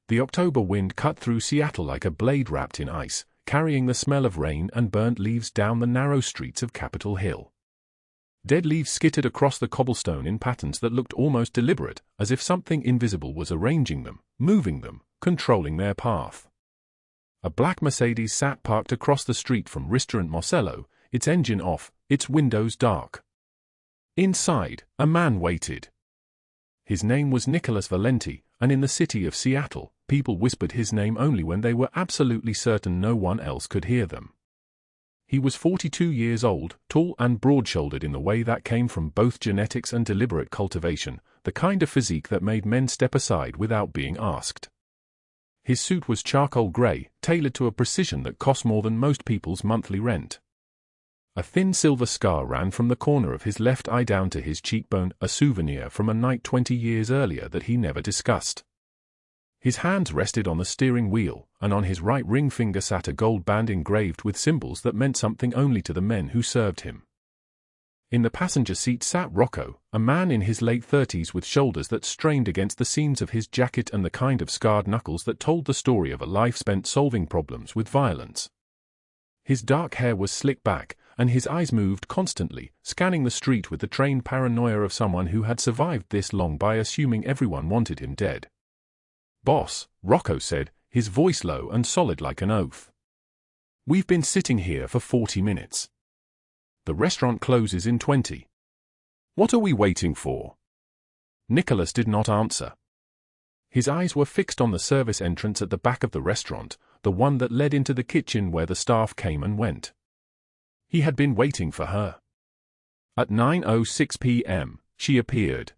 The October wind cut through Seattle like a blade wrapped in ice, carrying the smell of rain and burnt leaves down the narrow streets of Capitol Hill. Dead leaves skittered across the cobblestone in patterns that looked almost deliberate, as if something invisible was arranging them, moving them, controlling their path. A black Mercedes sat parked across the street from Restaurant Marcello, its engine off, its windows dark. Inside, a man waited. His name was Nicholas Valenti, and in the city of Seattle, people whispered his name only when they were absolutely certain no one else could hear them. He was 42 years old, tall and broad-shouldered in the way that came from both genetics and deliberate cultivation, the kind of physique that made men step aside without being asked. His suit was charcoal gray, tailored to a precision that cost more than most people's monthly rent. A thin silver scar ran from the corner of his left eye down to his cheekbone, a souvenir from a night 20 years earlier that he never discussed. His hands rested on the steering wheel, and on his right ring finger sat a gold band engraved with symbols that meant something only to the men who served him. In the passenger seat sat Rocco, a man in his late 30s with shoulders that strained against the seams of his jacket and the kind of scarred knuckles that told the story of a life spent solving problems with violence. His dark hair was slicked back, and his eyes moved constantly, scanning the street with the trained paranoia of someone who had survived this long by assuming everyone wanted him dead. "Boss," Rocco said, his voice low and solid like an oath. "We've been sitting here for 40 minutes. The restaurant closes in 20. What are we waiting for?" Nicholas did not answer. His eyes were fixed on the service entrance at the back of the restaurant, the one that led into the kitchen where the staff came and went. He had been waiting for her. At 9:06 p.m., she appeared.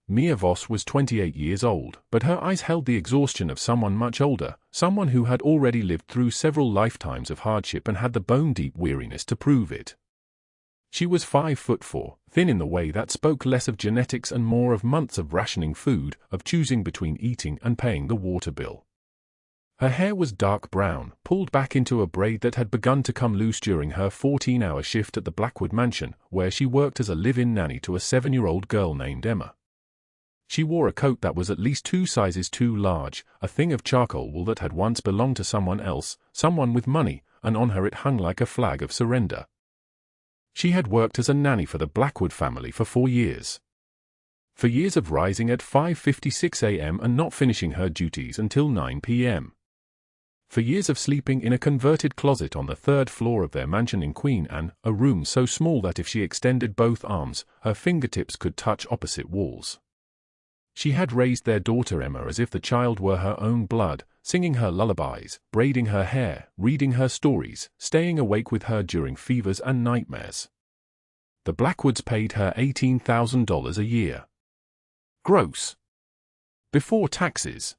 Mia Voss was 28 years old, but her eyes held the exhaustion of someone much older, someone who had already lived through several lifetimes of hardship and had the bone-deep weariness to prove it. She was 5'4", thin in the way that spoke less of genetics and more of months of rationing food, of choosing between eating and paying the water bill. Her hair was dark brown, pulled back into a braid that had begun to come loose during her 14-hour shift at the Blackwood mansion, where she worked as a live-in nanny to a 7-year-old girl named Emma. She wore a coat that was at least 2 sizes too large, a thing of charcoal wool that had once belonged to someone else, someone with money, and on her it hung like a flag of surrender. She had worked as a nanny for the Blackwood family for 4 years. For years of rising at 5:56 a.m. and not finishing her duties until 9 p.m. For years of sleeping in a converted closet on the 3rd floor of their mansion in Queen Anne, a room so small that if she extended both arms, her fingertips could touch opposite walls. She had raised their daughter Emma as if the child were her own blood, singing her lullabies, braiding her hair, reading her stories, staying awake with her during fevers and nightmares. The Blackwoods paid her $18,000 a year. Gross. Before taxes.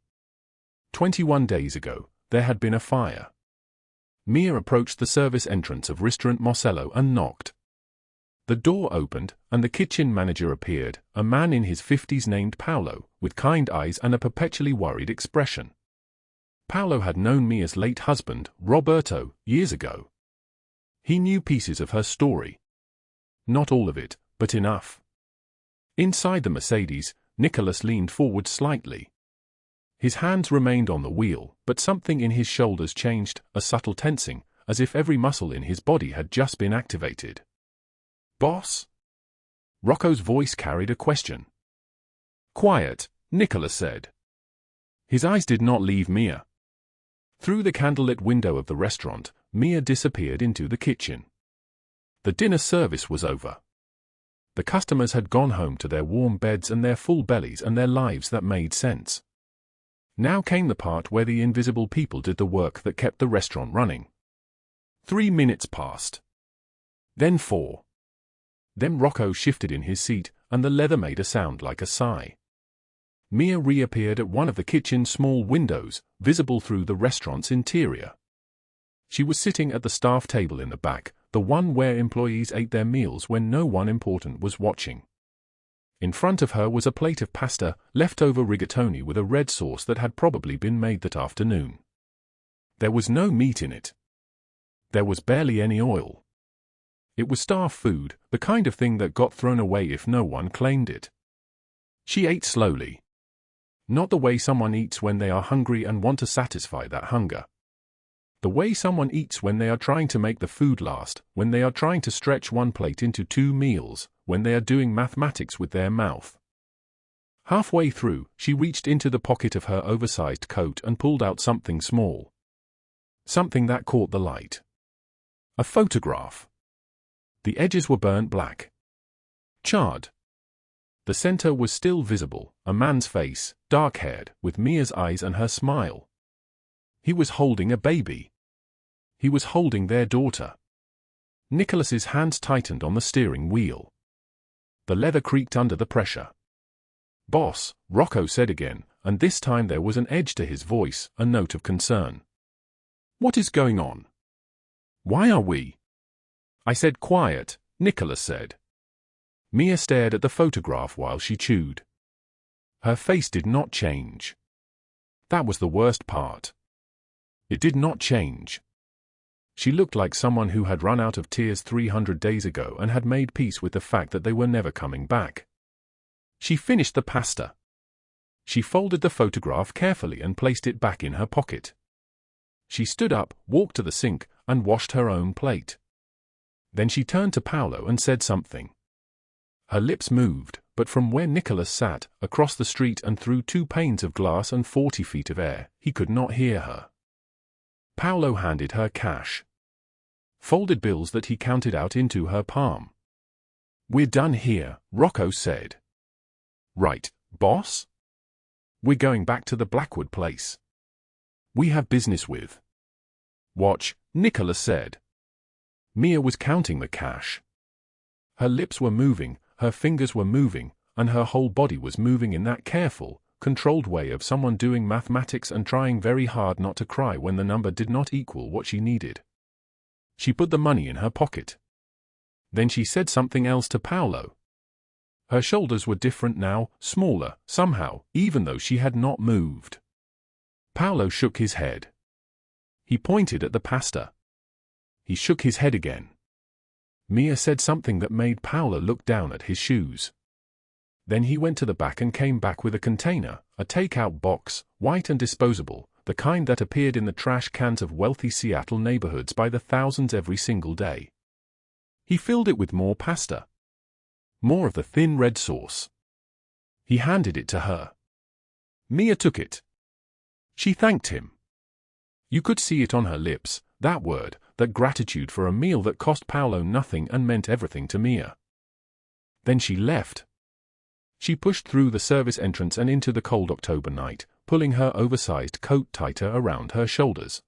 21 days ago, there had been a fire. Mia approached the service entrance of Restaurant Marcello and knocked. The door opened, and the kitchen manager appeared, a man in his 50s named Paolo, with kind eyes and a perpetually worried expression. Paolo had known Mia's late husband, Roberto, years ago. He knew pieces of her story. Not all of it, but enough. Inside the Mercedes, Nicholas leaned forward slightly. His hands remained on the wheel, but something in his shoulders changed, a subtle tensing, as if every muscle in his body had just been activated. "Boss?" Rocco's voice carried a question. "Quiet," Nicholas said. His eyes did not leave Mia. Through the candlelit window of the restaurant, Mia disappeared into the kitchen. The dinner service was over. The customers had gone home to their warm beds and their full bellies and their lives that made sense. Now came the part where the invisible people did the work that kept the restaurant running. 3 minutes passed. Then 4. Then Rocco shifted in his seat, and the leather made a sound like a sigh. Mia reappeared at one of the kitchen's small windows, visible through the restaurant's interior. She was sitting at the staff table in the back, the one where employees ate their meals when no one important was watching. In front of her was a plate of pasta, leftover rigatoni with a red sauce that had probably been made that afternoon. There was no meat in it. There was barely any oil. It was staff food, the kind of thing that got thrown away if no one claimed it. She ate slowly. Not the way someone eats when they are hungry and want to satisfy that hunger. The way someone eats when they are trying to make the food last, when they are trying to stretch one plate into 2 meals, when they are doing mathematics with their mouth. Halfway through, she reached into the pocket of her oversized coat and pulled out something small. Something that caught the light. A photograph. The edges were burnt black. Charred. The center was still visible, a man's face, dark-haired, with Mia's eyes and her smile. He was holding a baby. He was holding their daughter. Nicholas's hands tightened on the steering wheel. The leather creaked under the pressure. "Boss," Rocco said again, and this time there was an edge to his voice, a note of concern. "What is going on? Why are we?" "I said quiet," Nicholas said. Mia stared at the photograph while she chewed. Her face did not change. That was the worst part. It did not change. She looked like someone who had run out of tears 300 days ago and had made peace with the fact that they were never coming back. She finished the pasta. She folded the photograph carefully and placed it back in her pocket. She stood up, walked to the sink, and washed her own plate. Then she turned to Paolo and said something. Her lips moved, but from where Nicholas sat, across the street and through 2 panes of glass and 40 feet of air, he could not hear her. Paolo handed her cash. Folded bills that he counted out into her palm. "We're done here," Rocco said. "Right, boss? We're going back to the Blackwood place. We have business with." "Watch," Nicholas said. Mia was counting the cash. Her lips were moving, her fingers were moving, and her whole body was moving in that careful, controlled way of someone doing mathematics and trying very hard not to cry when the number did not equal what she needed. She put the money in her pocket. Then she said something else to Paolo. Her shoulders were different now, smaller, somehow, even though she had not moved. Paolo shook his head. He pointed at the pasta. He shook his head again. Mia said something that made Paolo look down at his shoes. Then he went to the back and came back with a container, a take-out box, white and disposable, the kind that appeared in the trash cans of wealthy Seattle neighborhoods by the thousands every single day. He filled it with more pasta. More of the thin red sauce. He handed it to her. Mia took it. She thanked him. You could see it on her lips, that word, that gratitude for a meal that cost Paolo nothing and meant everything to Mia. Then she left. She pushed through the service entrance and into the cold October night, pulling her oversized coat tighter around her shoulders.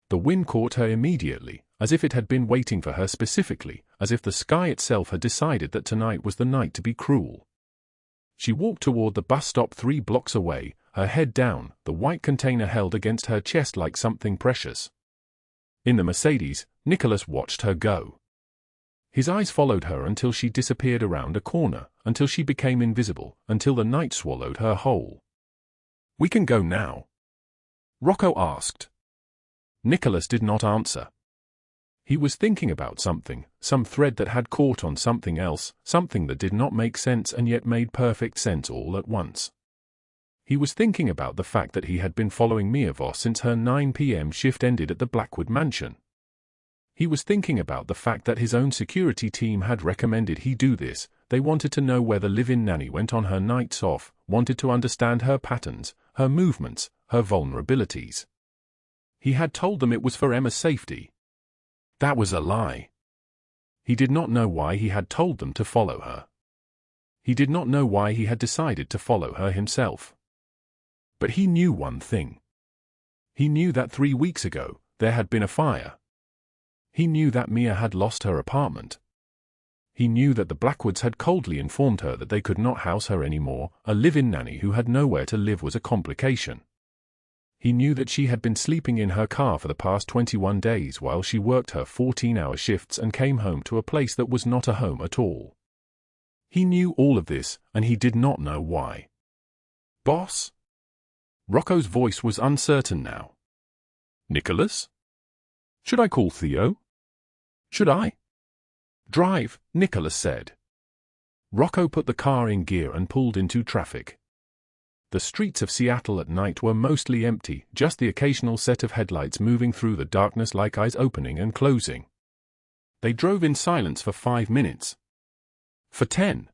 The wind caught her immediately, as if it had been waiting for her specifically, as if the sky itself had decided that tonight was the night to be cruel. She walked toward the bus stop 3 blocks away, her head down, the white container held against her chest like something precious. In the Mercedes, Nicholas watched her go. His eyes followed her until she disappeared around a corner, until she became invisible, until the night swallowed her whole. "We can go now?" Rocco asked. Nicholas did not answer. He was thinking about something, some thread that had caught on something else, something that did not make sense and yet made perfect sense all at once. He was thinking about the fact that he had been following Mia Voss since her 9 p.m. shift ended at the Blackwood mansion. He was thinking about the fact that his own security team had recommended he do this. They wanted to know where the live-in nanny went on her nights off, wanted to understand her patterns, her movements, her vulnerabilities. He had told them it was for Emma's safety. That was a lie. He did not know why he had told them to follow her. He did not know why he had decided to follow her himself. But he knew one thing. He knew that 3 weeks ago, there had been a fire. He knew that Mia had lost her apartment. He knew that the Blackwoods had coldly informed her that they could not house her anymore. A live-in nanny who had nowhere to live was a complication. He knew that she had been sleeping in her car for the past 21 days while she worked her 14-hour shifts and came home to a place that was not a home at all. He knew all of this, and he did not know why. "Boss?" Rocco's voice was uncertain now. "Nicholas? Should I call Theo? Should I?" "Drive," Nicholas said. Rocco put the car in gear and pulled into traffic. The streets of Seattle at night were mostly empty, just the occasional set of headlights moving through the darkness like eyes opening and closing. They drove in silence for 5 minutes. For 10.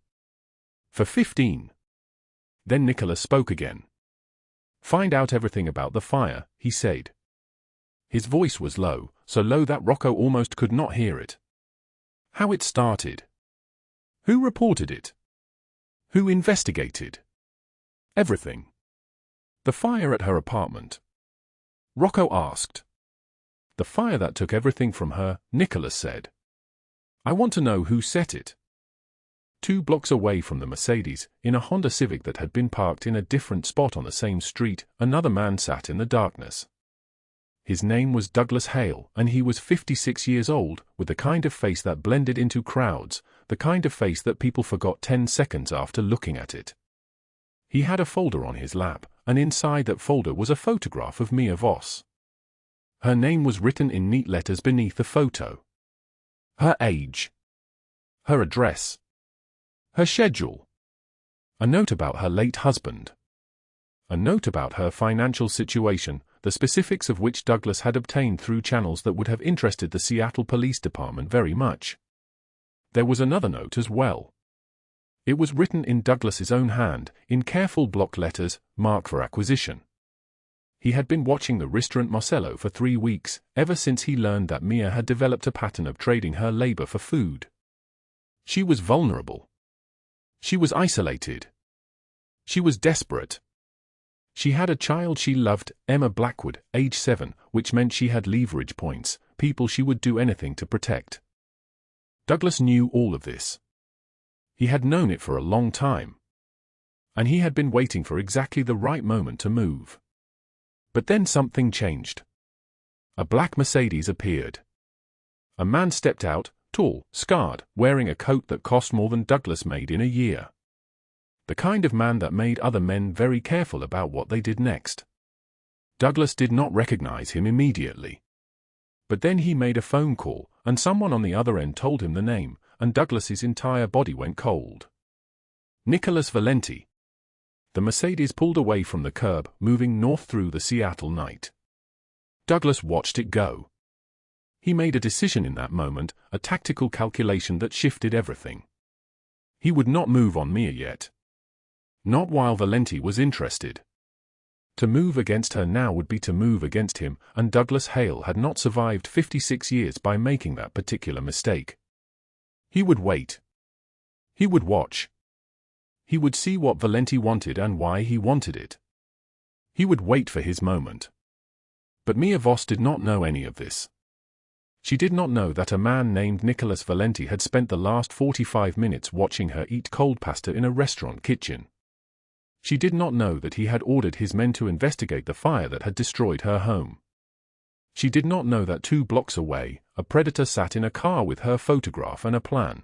For 15. Then Nicholas spoke again. "Find out everything about the fire," he said. His voice was low, so low that Rocco almost could not hear it. How it started. Who reported it? Who investigated? Everything. The fire at her apartment. Rocco asked. The fire that took everything from her, Nicholas said. I want to know who set it. 2 blocks away from the Mercedes, in a Honda Civic that had been parked in a different spot on the same street, another man sat in the darkness. His name was Douglas Hale, and he was 56 years old, with the kind of face that blended into crowds, the kind of face that people forgot 10 seconds after looking at it. He had a folder on his lap, and inside that folder was a photograph of Mia Voss. Her name was written in neat letters beneath the photo. Her age. Her address. Her schedule. A note about her late husband. A note about her financial situation, the specifics of which Douglas had obtained through channels that would have interested the Seattle Police Department very much. There was another note as well. It was written in Douglas's own hand, in careful block letters, marked for acquisition. He had been watching the restaurant Marcello for 3 weeks, ever since he learned that Mia had developed a pattern of trading her labor for food. She was vulnerable. She was isolated. She was desperate. She had a child she loved, Emma Blackwood, age 7, which meant she had leverage points, people she would do anything to protect. Douglas knew all of this. He had known it for a long time. And he had been waiting for exactly the right moment to move. But then something changed. A black Mercedes appeared. A man stepped out, tall, scarred, wearing a coat that cost more than Douglas made in a year. The kind of man that made other men very careful about what they did next. Douglas did not recognize him immediately. But then he made a phone call, and someone on the other end told him the name, and Douglas's entire body went cold. Nicholas Valenti. The Mercedes pulled away from the curb, moving north through the Seattle night. Douglas watched it go. He made a decision in that moment, a tactical calculation that shifted everything. He would not move on Mia yet. Not while Valenti was interested. To move against her now would be to move against him, and Douglas Hale had not survived 56 years by making that particular mistake. He would wait. He would watch. He would see what Valenti wanted and why he wanted it. He would wait for his moment. But Mia Voss did not know any of this. She did not know that a man named Nicholas Valenti had spent the last 45 minutes watching her eat cold pasta in a restaurant kitchen. She did not know that he had ordered his men to investigate the fire that had destroyed her home. She did not know that 2 blocks away, a predator sat in a car with her photograph and a plan.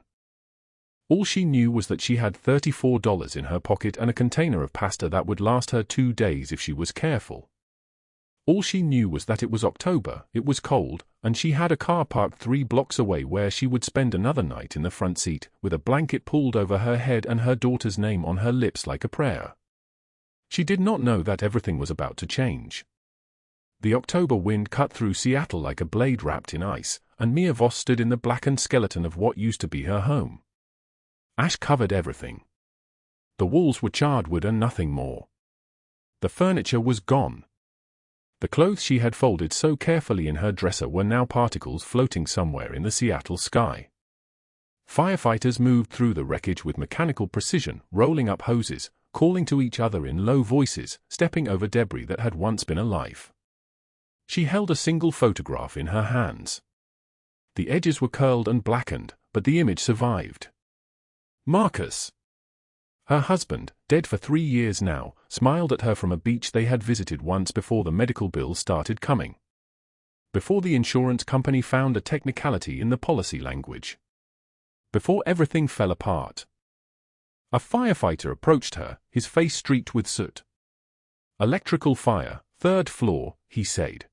All she knew was that she had $34 in her pocket and a container of pasta that would last her 2 days if she was careful. All she knew was that it was October, it was cold, and she had a car parked 3 blocks away where she would spend another night in the front seat, with a blanket pulled over her head and her daughter's name on her lips like a prayer. She did not know that everything was about to change. The October wind cut through Seattle like a blade wrapped in ice, and Mia Voss stood in the blackened skeleton of what used to be her home. Ash covered everything. The walls were charred wood and nothing more. The furniture was gone. The clothes she had folded so carefully in her dresser were now particles floating somewhere in the Seattle sky. Firefighters moved through the wreckage with mechanical precision, rolling up hoses, calling to each other in low voices, stepping over debris that had once been alive. She held a single photograph in her hands. The edges were curled and blackened, but the image survived. Marcus. Her husband, dead for 3 years now, smiled at her from a beach they had visited once before the medical bills started coming. Before the insurance company found a technicality in the policy language. Before everything fell apart. A firefighter approached her, his face streaked with soot. "Electrical fire, 3rd floor," he said.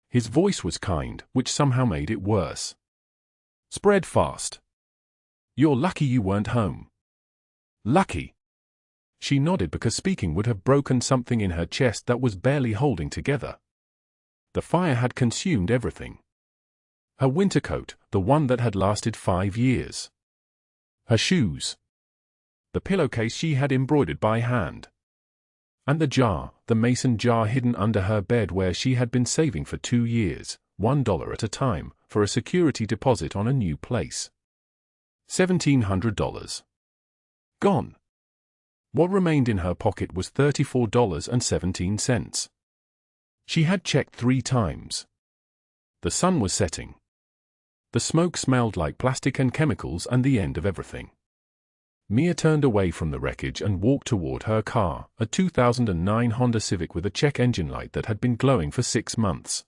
His voice was kind, which somehow made it worse. "Spread fast. You're lucky you weren't home." Lucky. She nodded because speaking would have broken something in her chest that was barely holding together. The fire had consumed everything. Her winter coat, the one that had lasted 5 years. Her shoes. The pillowcase she had embroidered by hand. And the jar, the mason jar hidden under her bed where she had been saving for 2 years, $1 at a time, for a security deposit on a new place. $1,700. Gone. What remained in her pocket was $34.17. She had checked 3 times. The sun was setting. The smoke smelled like plastic and chemicals and the end of everything. Mia turned away from the wreckage and walked toward her car, a 2009 Honda Civic with a check engine light that had been glowing for 6 months.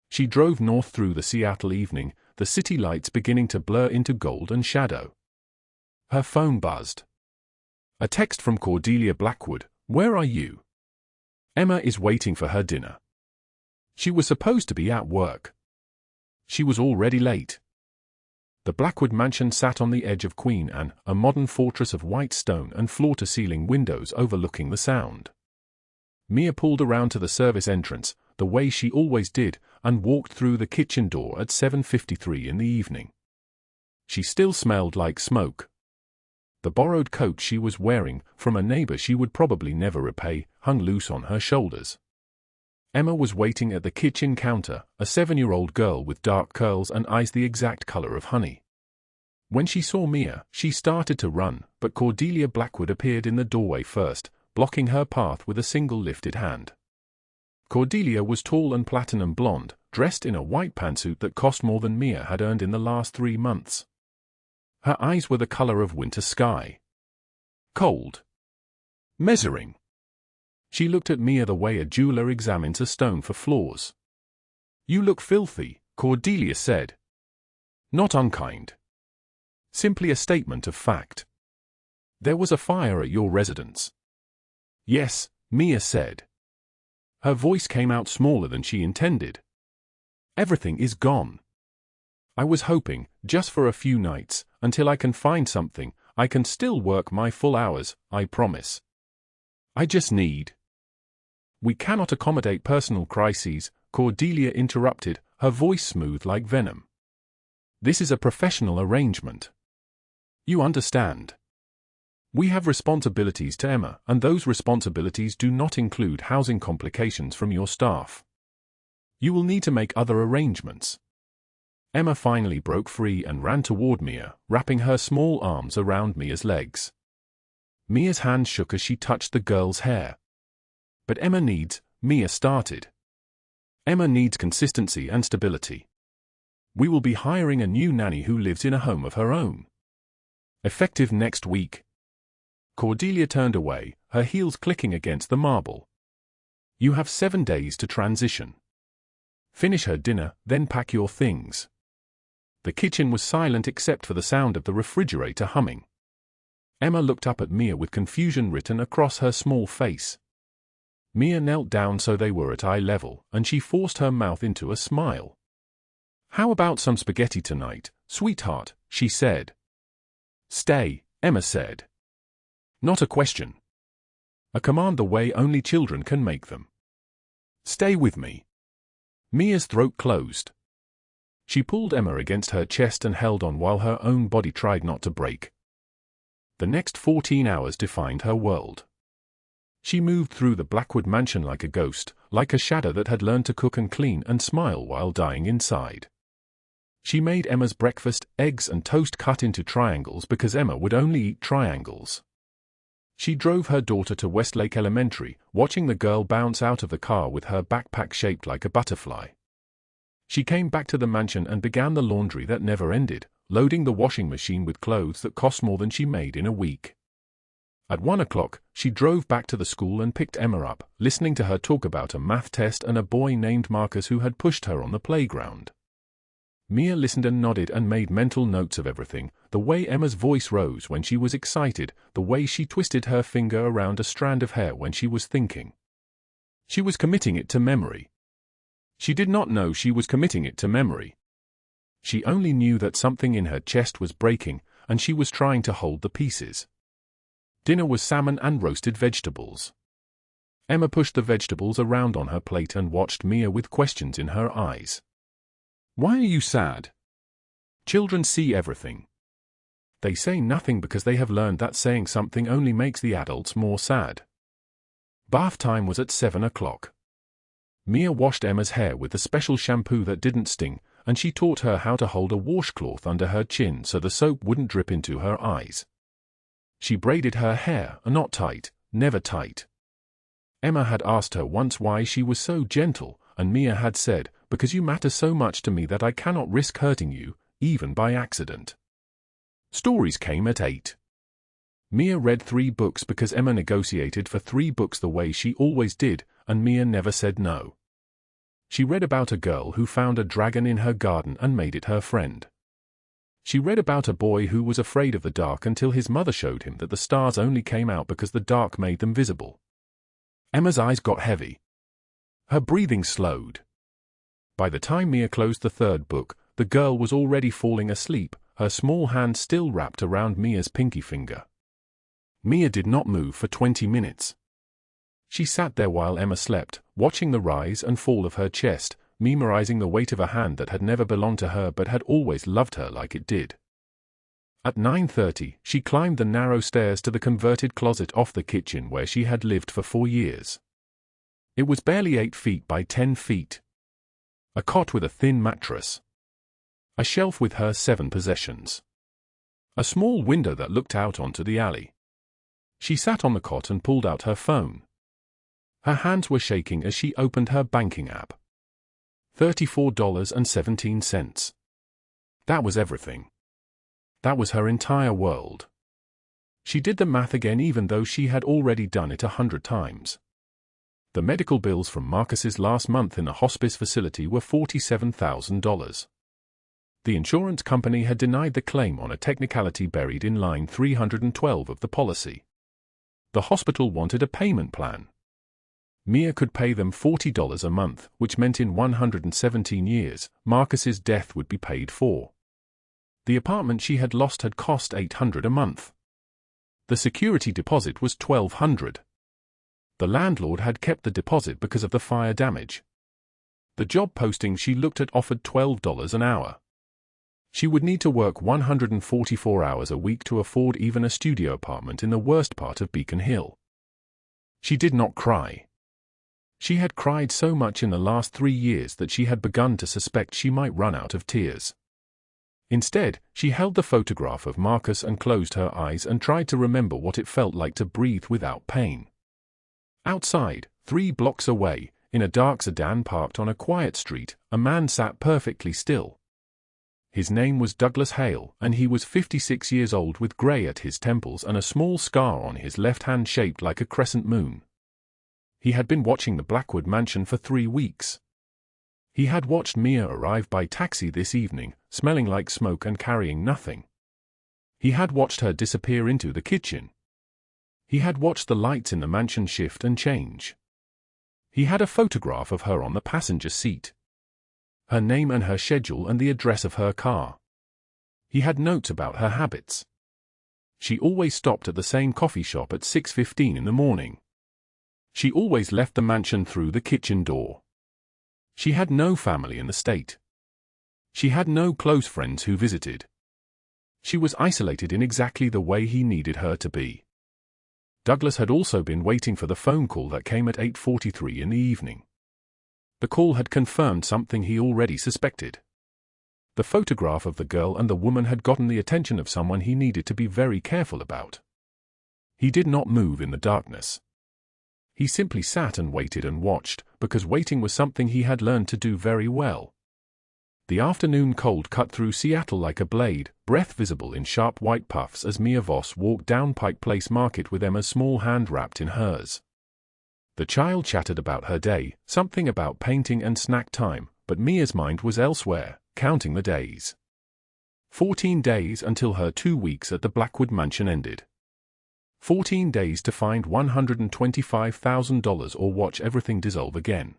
She drove north through the Seattle evening, the city lights beginning to blur into gold and shadow. Her phone buzzed. A text from Cordelia Blackwood. "Where are you? Emma is waiting for her dinner." She was supposed to be at work. She was already late. The Blackwood mansion sat on the edge of Queen Anne, a modern fortress of white stone and floor-to-ceiling windows overlooking the Sound. Mia pulled around to the service entrance, the way she always did, and walked through the kitchen door at 7:53 in the evening. She still smelled like smoke. The borrowed coat she was wearing, from a neighbor she would probably never repay, hung loose on her shoulders. Emma was waiting at the kitchen counter, a 7-year-old girl with dark curls and eyes the exact color of honey. When she saw Mia, she started to run, but Cordelia Blackwood appeared in the doorway first, blocking her path with a single lifted hand. Cordelia was tall and platinum blonde, dressed in a white pantsuit that cost more than Mia had earned in the last 3 months. Her eyes were the color of winter sky. Cold. Measuring. She looked at Mia the way a jeweler examines a stone for flaws. "You look filthy," Cordelia said. Not unkind. Simply a statement of fact. "There was a fire at your residence." "Yes," Mia said. Her voice came out smaller than she intended. "Everything is gone. I was hoping, just for a few nights, until I can find something, I can still work my full hours, I promise. I just need—" "We cannot accommodate personal crises," Cordelia interrupted, her voice smooth like venom. "This is a professional arrangement. You understand. We have responsibilities to Emma, and those responsibilities do not include housing complications from your staff. You will need to make other arrangements." Emma finally broke free and ran toward Mia, wrapping her small arms around Mia's legs. Mia's hand shook as she touched the girl's hair. "But Emma needs," Mia started. "Emma needs consistency and stability. We will be hiring a new nanny who lives in a home of her own. Effective next week." Cordelia turned away, her heels clicking against the marble. "You have 7 days to transition. Finish her dinner, then pack your things." The kitchen was silent except for the sound of the refrigerator humming. Emma looked up at Mia with confusion written across her small face. Mia knelt down so they were at eye level, and she forced her mouth into a smile. "How about some spaghetti tonight, sweetheart?" she said. "Stay," Emma said. Not a question. A command the way only children can make them. "Stay with me." Mia's throat closed. She pulled Emma against her chest and held on while her own body tried not to break. The next 14 hours defined her world. She moved through the Blackwood mansion like a ghost, like a shadow that had learned to cook and clean and smile while dying inside. She made Emma's breakfast, eggs and toast cut into triangles because Emma would only eat triangles. She drove her daughter to Westlake Elementary, watching the girl bounce out of the car with her backpack shaped like a butterfly. She came back to the mansion and began the laundry that never ended, loading the washing machine with clothes that cost more than she made in a week. At 1 o'clock, she drove back to the school and picked Emma up, listening to her talk about a math test and a boy named Marcus who had pushed her on the playground. Mia listened and nodded and made mental notes of everything, the way Emma's voice rose when she was excited, the way she twisted her finger around a strand of hair when she was thinking. She was committing it to memory. She did not know she was committing it to memory. She only knew that something in her chest was breaking, and she was trying to hold the pieces. Dinner was salmon and roasted vegetables. Emma pushed the vegetables around on her plate and watched Mia with questions in her eyes. "Why are you sad?" Children see everything. They say nothing because they have learned that saying something only makes the adults more sad. Bath time was at 7 o'clock. Mia washed Emma's hair with a special shampoo that didn't sting, and she taught her how to hold a washcloth under her chin so the soap wouldn't drip into her eyes. She braided her hair, not tight, never tight. Emma had asked her once why she was so gentle, and Mia had said, "Because you matter so much to me that I cannot risk hurting you, even by accident." Stories came at 8. Mia read 3 books because Emma negotiated for 3 books the way she always did, and Mia never said no. She read about a girl who found a dragon in her garden and made it her friend. She read about a boy who was afraid of the dark until his mother showed him that the stars only came out because the dark made them visible. Emma's eyes got heavy. Her breathing slowed. By the time Mia closed the 3rd book, the girl was already falling asleep, her small hand still wrapped around Mia's pinky finger. Mia did not move for 20 minutes. She sat there while Emma slept, watching the rise and fall of her chest, memorizing the weight of a hand that had never belonged to her but had always loved her like it did. At 9:30, she climbed the narrow stairs to the converted closet off the kitchen where she had lived for 4 years. It was barely 8 feet by 10 feet. A cot with a thin mattress. A shelf with her 7 possessions. A small window that looked out onto the alley. She sat on the cot and pulled out her phone. Her hands were shaking as she opened her banking app. $34.17. That was everything. That was her entire world. She did the math again even though she had already done it 100 times. The medical bills from Marcus's last month in the hospice facility were $47,000. The insurance company had denied the claim on a technicality buried in line 312 of the policy. The hospital wanted a payment plan. Mia could pay them $40 a month, which meant in 117 years, Marcus's death would be paid for. The apartment she had lost had cost $800 a month. The security deposit was $1,200. The landlord had kept the deposit because of the fire damage. The job posting she looked at offered $12 an hour. She would need to work 144 hours a week to afford even a studio apartment in the worst part of Beacon Hill. She did not cry. She had cried so much in the last 3 years that she had begun to suspect she might run out of tears. Instead, she held the photograph of Marcus and closed her eyes and tried to remember what it felt like to breathe without pain. Outside, 3 blocks away, in a dark sedan parked on a quiet street, a man sat perfectly still. His name was Douglas Hale, and he was 56 years old with gray at his temples and a small scar on his left hand shaped like a crescent moon. He had been watching the Blackwood mansion for 3 weeks. He had watched Mia arrive by taxi this evening, smelling like smoke and carrying nothing. He had watched her disappear into the kitchen. He had watched the lights in the mansion shift and change. He had a photograph of her on the passenger seat. Her name and her schedule and the address of her car. He had notes about her habits. She always stopped at the same coffee shop at 6:15 in the morning. She always left the mansion through the kitchen door. She had no family in the state. She had no close friends who visited. She was isolated in exactly the way he needed her to be. Douglas had also been waiting for the phone call that came at 8:43 in the evening. The call had confirmed something he already suspected. The photograph of the girl and the woman had gotten the attention of someone he needed to be very careful about. He did not move in the darkness. He simply sat and waited and watched, because waiting was something he had learned to do very well. The afternoon cold cut through Seattle like a blade, breath visible in sharp white puffs as Mia Voss walked down Pike Place Market with Emma's small hand wrapped in hers. The child chattered about her day, something about painting and snack time, but Mia's mind was elsewhere, counting the days. 14 days until her 2 weeks at the Blackwood mansion ended. 14 days to find $125,000 or watch everything dissolve again.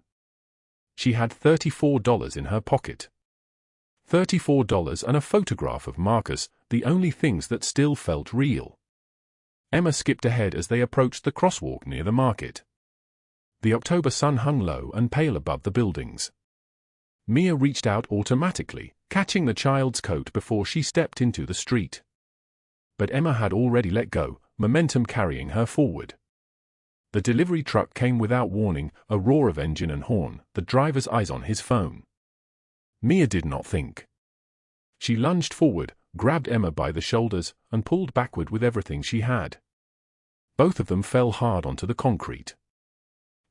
She had $34 in her pocket. $34 and a photograph of Marcus, the only things that still felt real. Emma skipped ahead as they approached the crosswalk near the market. The October sun hung low and pale above the buildings. Mia reached out automatically, catching the child's coat before she stepped into the street. But Emma had already let go, momentum carrying her forward. The delivery truck came without warning, a roar of engine and horn, the driver's eyes on his phone. Mia did not think. She lunged forward, grabbed Emma by the shoulders, and pulled backward with everything she had. Both of them fell hard onto the concrete.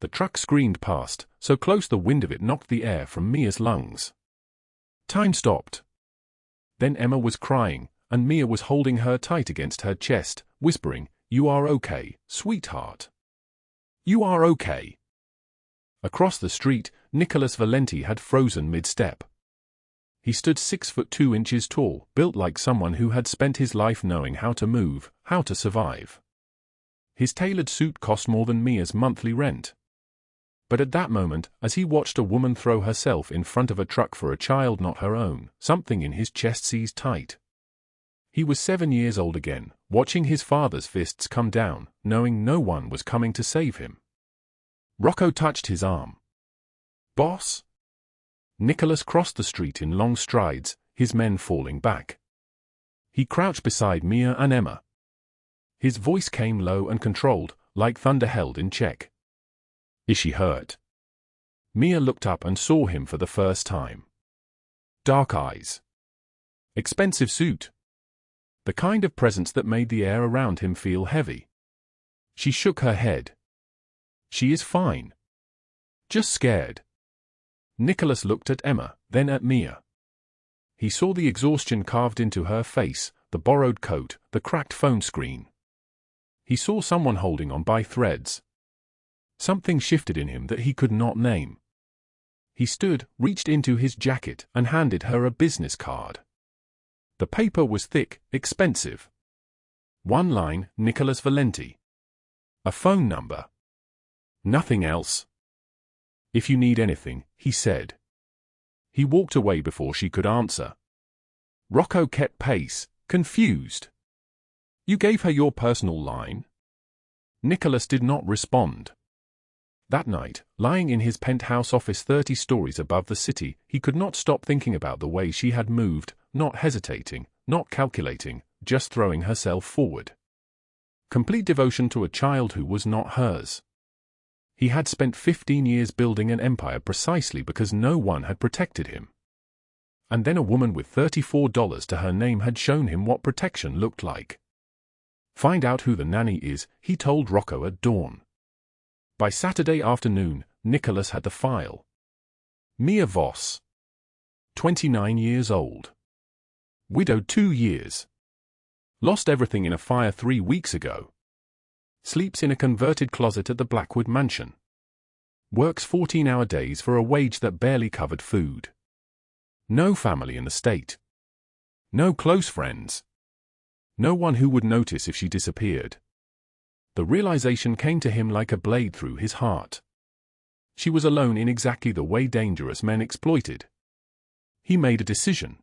The truck screamed past, so close the wind of it knocked the air from Mia's lungs. Time stopped. Then Emma was crying, and Mia was holding her tight against her chest, whispering, "You are okay, sweetheart. You are okay." Across the street, Nicholas Valenti had frozen mid-step. He stood 6'2" tall, built like someone who had spent his life knowing how to move, how to survive. His tailored suit cost more than Mia's monthly rent. But at that moment, as he watched a woman throw herself in front of a truck for a child not her own, something in his chest seized tight. He was 7 years old again, watching his father's fists come down, knowing no one was coming to save him. Rocco touched his arm. "Boss?" Nicholas crossed the street in long strides, his men falling back. He crouched beside Mia and Emma. His voice came low and controlled, like thunder held in check. "Is she hurt?" Mia looked up and saw him for the first time. Dark eyes. Expensive suit. The kind of presence that made the air around him feel heavy. She shook her head. "She is fine. Just scared." Nicholas looked at Emma, then at Mia. He saw the exhaustion carved into her face, the borrowed coat, the cracked phone screen. He saw someone holding on by threads. Something shifted in him that he could not name. He stood, reached into his jacket, and handed her a business card. The paper was thick, expensive. One line, Nicholas Valenti. A phone number. Nothing else. "If you need anything," he said. He walked away before she could answer. Rocco kept pace, confused. "You gave her your personal line?" Nicholas did not respond. That night, lying in his penthouse office 30 stories above the city, he could not stop thinking about the way she had moved, not hesitating, not calculating, just throwing herself forward. Complete devotion to a child who was not hers. He had spent 15 years building an empire precisely because no one had protected him. And then a woman with $34 to her name had shown him what protection looked like. "Find out who the nanny is," he told Rocco at dawn. By Saturday afternoon, Nicholas had the file. Mia Voss. 29 years old. Widowed 2 years. Lost everything in a fire 3 weeks ago. Sleeps in a converted closet at the Blackwood mansion. Works 14-hour days for a wage that barely covered food. No family in the state. No close friends. No one who would notice if she disappeared. The realization came to him like a blade through his heart. She was alone in exactly the way dangerous men exploited. He made a decision.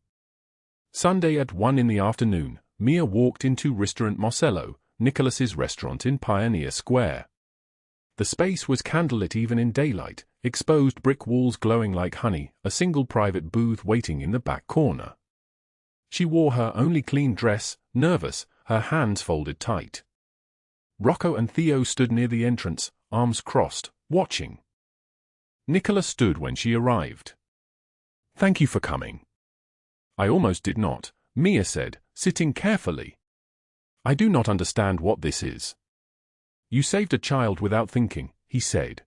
Sunday at 1 in the afternoon, Mia walked into Restaurant Marcello, Nicholas's restaurant in Pioneer Square. The space was candlelit even in daylight, exposed brick walls glowing like honey, a single private booth waiting in the back corner. She wore her only clean dress, nervous, her hands folded tight. Rocco and Theo stood near the entrance, arms crossed, watching. Nicholas stood when she arrived. "Thank you for coming." "I almost did not," Mia said, sitting carefully. "I do not understand what this is." "You saved a child without thinking," he said.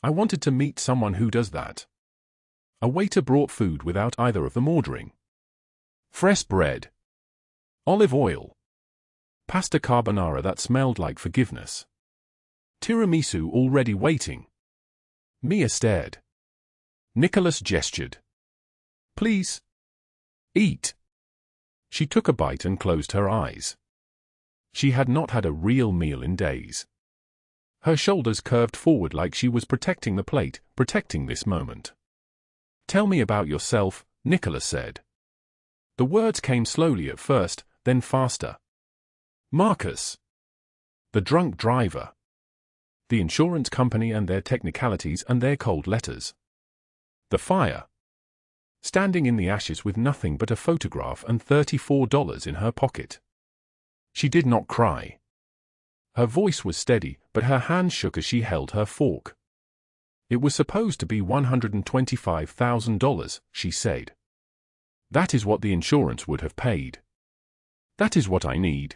"I wanted to meet someone who does that." A waiter brought food without either of them ordering. Fresh bread. Olive oil. Pasta carbonara that smelled like forgiveness. Tiramisu already waiting. Mia stared. Nicholas gestured. "Please. Eat." She took a bite and closed her eyes. She had not had a real meal in days. Her shoulders curved forward like she was protecting the plate, protecting this moment. "Tell me about yourself," Nicholas said. The words came slowly at first, then faster. "Marcus." The drunk driver. The insurance company and their technicalities and their cold letters. The fire. Standing in the ashes with nothing but a photograph and $34 in her pocket. She did not cry. Her voice was steady, but her hands shook as she held her fork. It was supposed to be $125,000, she said. That is what the insurance would have paid. That is what I need.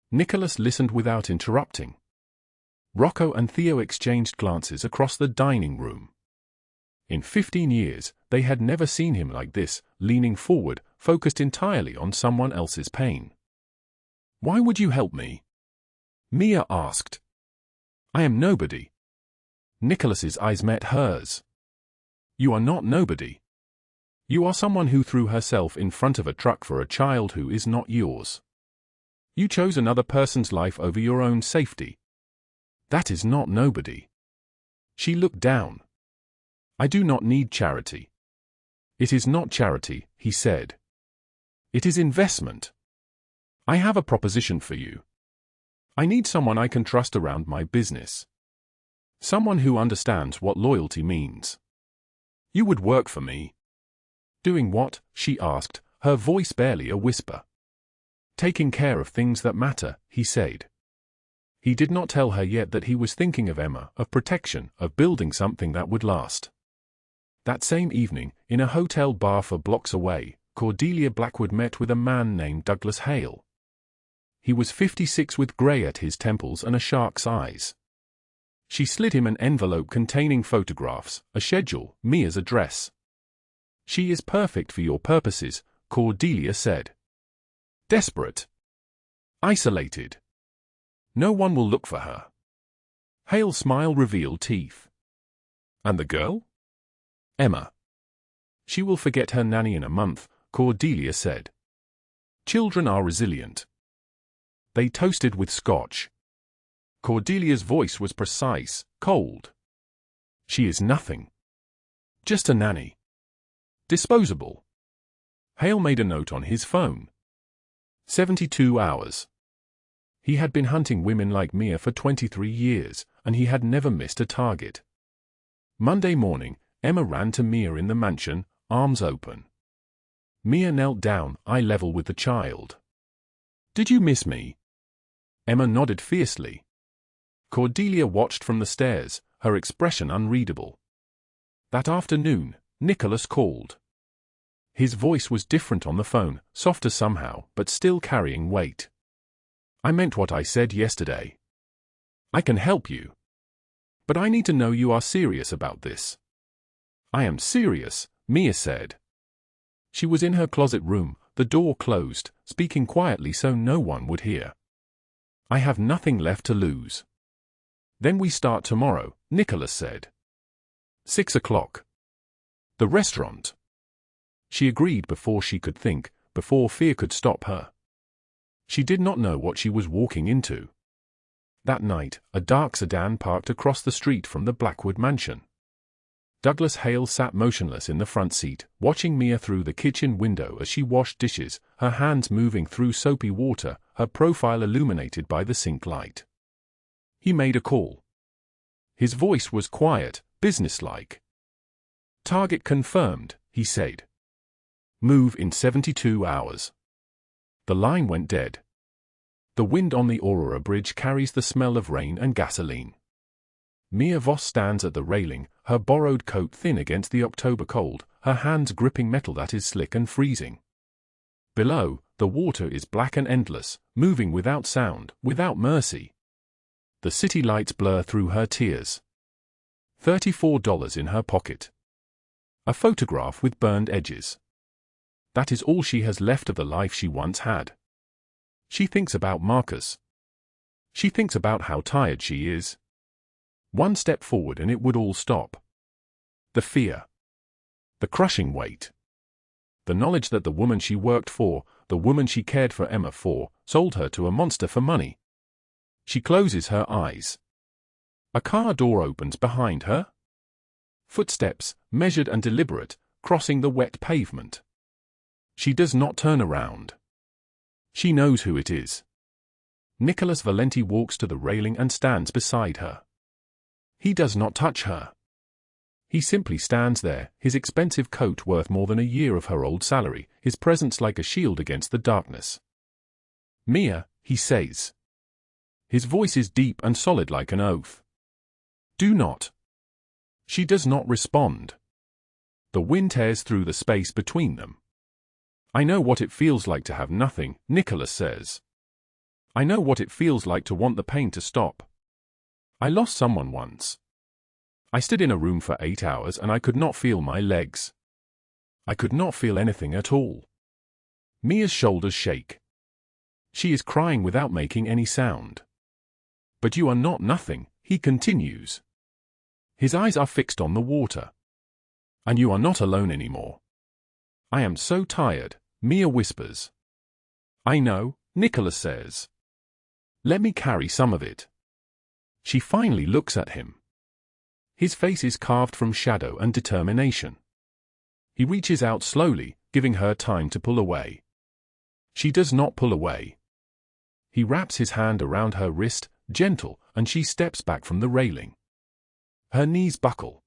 Nicholas listened without interrupting. Rocco and Theo exchanged glances across the dining room. In 15 years, they had never seen him like this, leaning forward, focused entirely on someone else's pain. Why would you help me? Mia asked. I am nobody. Nicholas's eyes met hers. You are not nobody. You are someone who threw herself in front of a truck for a child who is not yours. You chose another person's life over your own safety. That is not nobody. She looked down. I do not need charity. It is not charity, he said. It is investment. I have a proposition for you. I need someone I can trust around my business. Someone who understands what loyalty means. You would work for me. Doing what? She asked, her voice barely a whisper. Taking care of things that matter, he said. He did not tell her yet that he was thinking of Emma, of protection, of building something that would last. That same evening, in a hotel bar 4 blocks away, Cordelia Blackwood met with a man named Douglas Hale. He was 56 with grey at his temples and a shark's eyes. She slid him an envelope containing photographs, a schedule, Mia's address. She is perfect for your purposes, Cordelia said. Desperate. Isolated. No one will look for her. Hale's smile revealed teeth. And the girl? Emma. She will forget her nanny in a month, Cordelia said. Children are resilient. They toasted with scotch. Cordelia's voice was precise, cold. She is nothing. Just a nanny. Disposable. Hale made a note on his phone. 72 hours. He had been hunting women like Mia for 23 years, and he had never missed a target. Monday morning, Emma ran to Mia in the mansion, arms open. Mia knelt down, eye level with the child. Did you miss me? Emma nodded fiercely. Cordelia watched from the stairs, her expression unreadable. That afternoon, Nicholas called. His voice was different on the phone, softer somehow, but still carrying weight. I meant what I said yesterday. I can help you. But I need to know you are serious about this. I am serious, Mia said. She was in her closet room, the door closed, speaking quietly so no one would hear. I have nothing left to lose. Then we start tomorrow, Nicholas said. 6 o'clock. The restaurant. She agreed before she could think, before fear could stop her. She did not know what she was walking into. That night, a dark sedan parked across the street from the Blackwood mansion. Douglas Hale sat motionless in the front seat, watching Mia through the kitchen window as she washed dishes, her hands moving through soapy water, her profile illuminated by the sink light. He made a call. His voice was quiet, businesslike. Target confirmed, he said. Move in 72 hours. The line went dead. The wind on the Aurora Bridge carries the smell of rain and gasoline. Mia Voss stands at the railing, her borrowed coat thin against the October cold, her hands gripping metal that is slick and freezing. Below, the water is black and endless, moving without sound, without mercy. The city lights blur through her tears. $34 in her pocket. A photograph with burned edges. That is all she has left of the life she once had. She thinks about Marcus. She thinks about how tired she is. One step forward and it would all stop. The fear. The crushing weight. The knowledge that the woman she worked for, the woman she cared for Emma for, sold her to a monster for money. She closes her eyes. A car door opens behind her. Footsteps, measured and deliberate, crossing the wet pavement. She does not turn around. She knows who it is. Nicholas Valenti walks to the railing and stands beside her. He does not touch her. He simply stands there, his expensive coat worth more than a year of her old salary, his presence like a shield against the darkness. "Mia," he says. His voice is deep and solid like an oath. "Do not." She does not respond. The wind tears through the space between them. "I know what it feels like to have nothing," Nicholas says. "I know what it feels like to want the pain to stop. I lost someone once. I stood in a room for 8 hours and I could not feel my legs. I could not feel anything at all." Mia's shoulders shake. She is crying without making any sound. "But you are not nothing," he continues. His eyes are fixed on the water. "And you are not alone anymore." "I am so tired," Mia whispers. "I know," Nicholas says. "Let me carry some of it." She finally looks at him. His face is carved from shadow and determination. He reaches out slowly, giving her time to pull away. She does not pull away. He wraps his hand around her wrist, gentle, and she steps back from the railing. Her knees buckle.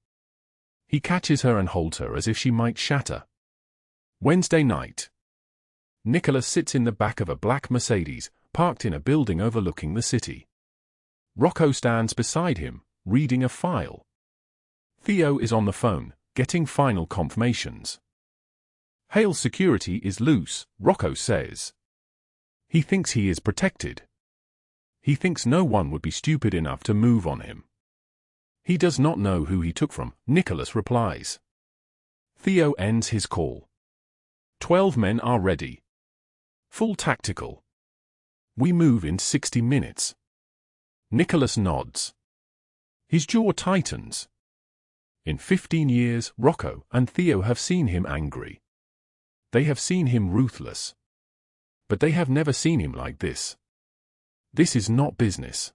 He catches her and holds her as if she might shatter. Wednesday night. Nicholas sits in the back of a black Mercedes, parked in a building overlooking the city. Rocco stands beside him, reading a file. Theo is on the phone, getting final confirmations. "Hale's security is loose," Rocco says. He thinks he is protected. He thinks no one would be stupid enough to move on him. "He does not know who he took from," Nicholas replies. Theo ends his call. 12 men are ready. Full tactical. "We move in 60 minutes. Nicholas nods. His jaw tightens. In 15 years, Rocco and Theo have seen him angry. They have seen him ruthless. But they have never seen him like this. This is not business.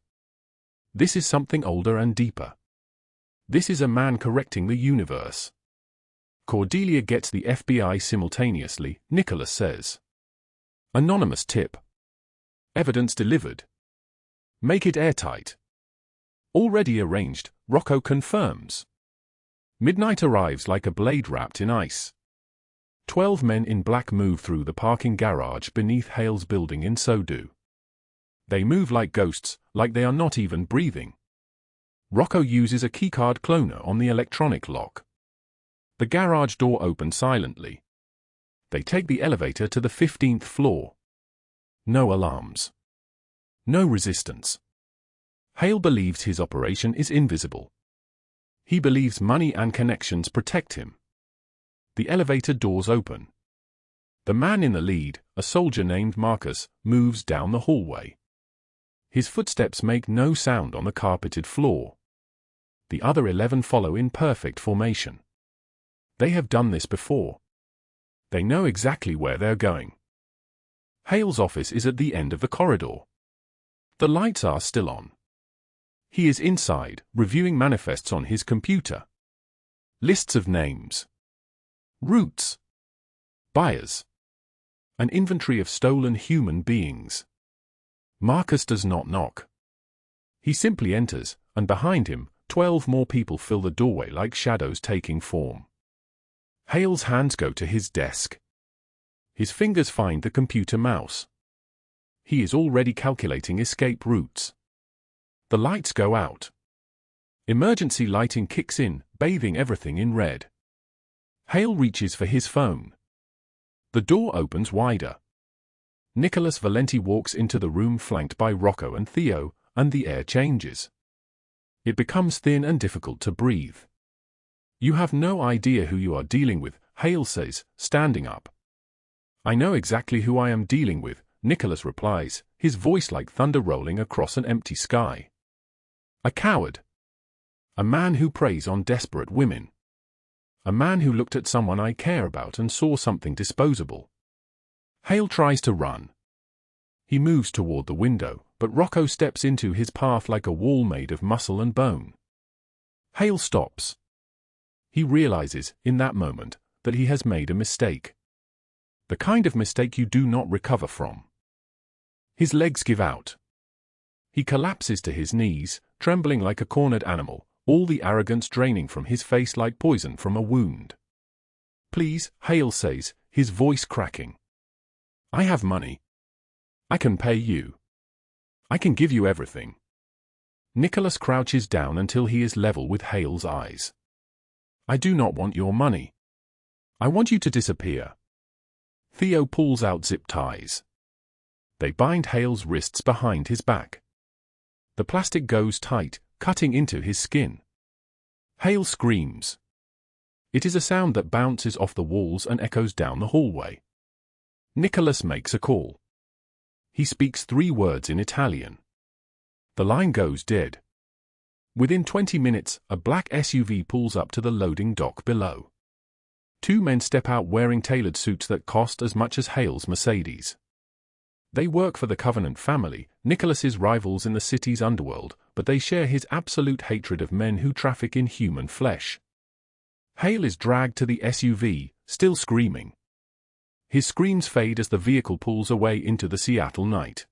This is something older and deeper. This is a man correcting the universe. Cordelia gets the FBI simultaneously, Nicholas says. Anonymous tip. Evidence delivered. Make it airtight. Already arranged, Rocco confirms. Midnight arrives like a blade wrapped in ice. 12 men in black move through the parking garage beneath Hale's building in Sodo. They move like ghosts, like they are not even breathing. Rocco uses a keycard cloner on the electronic lock. The garage door opens silently. They take the elevator to the 15th floor. No alarms. No resistance. Hale believes his operation is invisible. He believes money and connections protect him. The elevator doors open. The man in the lead, a soldier named Marcus, moves down the hallway. His footsteps make no sound on the carpeted floor. The other 11 follow in perfect formation. They have done this before. They know exactly where they're going. Hale's office is at the end of the corridor. The lights are still on. He is inside, reviewing manifests on his computer. Lists of names. Routes. Buyers. An inventory of stolen human beings. Marcus does not knock. He simply enters, and behind him, 12 more people fill the doorway like shadows taking form. Hale's hands go to his desk. His fingers find the computer mouse. He is already calculating escape routes. The lights go out. Emergency lighting kicks in, bathing everything in red. Hale reaches for his phone. The door opens wider. Nicholas Valenti walks into the room flanked by Rocco and Theo, and the air changes. It becomes thin and difficult to breathe. "You have no idea who you are dealing with," Hale says, standing up. "I know exactly who I am dealing with," Nicholas replies, his voice like thunder rolling across an empty sky. "A coward. A man who preys on desperate women. A man who looked at someone I care about and saw something disposable." Hale tries to run. He moves toward the window, but Rocco steps into his path like a wall made of muscle and bone. Hale stops. He realizes, in that moment, that he has made a mistake. The kind of mistake you do not recover from. His legs give out. He collapses to his knees, trembling like a cornered animal, all the arrogance draining from his face like poison from a wound. "Please," Hale says, his voice cracking. "I have money. I can pay you. I can give you everything." Nicholas crouches down until he is level with Hale's eyes. "I do not want your money. I want you to disappear." Theo pulls out zip ties. They bind Hale's wrists behind his back. The plastic goes tight, cutting into his skin. Hale screams. It is a sound that bounces off the walls and echoes down the hallway. Nicholas makes a call. He speaks 3 words in Italian. The line goes dead. Within 20 minutes, a black SUV pulls up to the loading dock below. 2 men step out wearing tailored suits that cost as much as Hale's Mercedes. They work for the Covenant family, Nicholas's rivals in the city's underworld, but they share his absolute hatred of men who traffic in human flesh. Hale is dragged to the SUV, still screaming. His screams fade as the vehicle pulls away into the Seattle night.